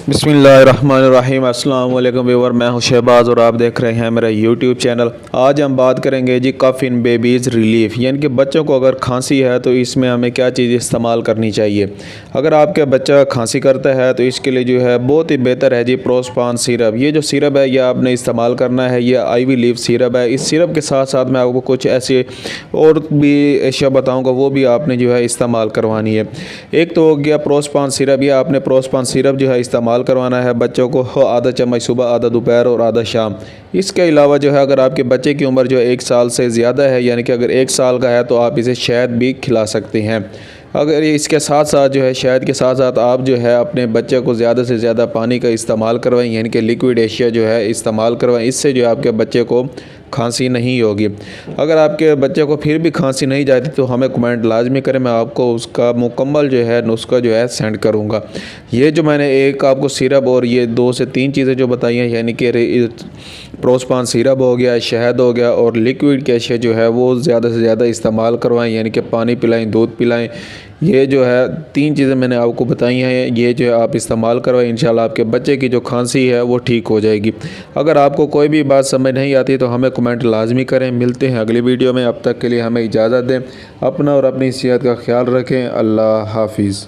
बिस्मिल्लाहिर्रहमानिर्रहीम। अस्सलाम वालेकुम व्यूअर, मैं हूं शहबाज और आप देख रहे हैं मेरा यूट्यूब चैनल। आज हम बात करेंगे जी कफ इन बेबीज़ रिलीफ, यानी कि बच्चों को अगर खांसी है तो इसमें हमें क्या चीज़ इस्तेमाल करनी चाहिए। अगर आपके बच्चा खांसी करता है तो इसके लिए जो है बहुत ही बेहतर है जी प्रोस्पान सिरप। ये जो सिरप है ये आपने इस्तेमाल करना है, ये IV लीफ सिरप है। इस सिरप के साथ साथ मैं आपको कुछ ऐसे और भी अशिया बताऊँगा, वो भी आपने जो है इस्तेमाल करवानी है। एक तो हो गया प्रोस्पान सिरप। ये आपने प्रोस्पान सिरप जो है इस्तेमाल करवाना है बच्चों को, आधा चम्मच सुबह, आधा दोपहर और आधा शाम। इसके अलावा जो है अगर आपके बच्चे की उम्र जो है 1 साल से ज़्यादा है, यानी कि अगर 1 साल का है तो आप इसे शहद भी खिला सकते हैं। अगर इसके साथ साथ जो है शहद के साथ साथ आप जो है अपने बच्चे को ज़्यादा से ज़्यादा पानी का इस्तेमाल करवाएं, यानी कि लिक्विड एशिया जो है इस्तेमाल करवाएं। इससे जो है आपके बच्चे को खांसी नहीं होगी। अगर आपके बच्चे को फिर भी खांसी नहीं जाती तो हमें कमेंट लाजमी करें, मैं आपको उसका मुकम्मल जो है नुस्खा जो है सेंड करूँगा। ये जो मैंने एक आपको सिरप और ये 2 से 3 चीज़ें जो बताई हैं, यानी कि प्रोस्पान सिरप हो गया, शहद हो गया और लिक्विड कैशिया जो है वो ज़्यादा से ज़्यादा इस्तेमाल करवाएं, यानी कि पानी पिलाएं, दूध पिलाएं। ये जो है 3 चीज़ें मैंने आपको बताई हैं, ये जो है आप इस्तेमाल करवाएं। इंशाल्लाह आपके बच्चे की जो खांसी है वो ठीक हो जाएगी। अगर आपको कोई भी बात समझ नहीं आती तो हमें कमेंट लाजमी करें। मिलते हैं अगली वीडियो में, अब तक के लिए हमें इजाज़त दें। अपना और अपनी सेहत का ख्याल रखें। अल्लाह हाफिज़।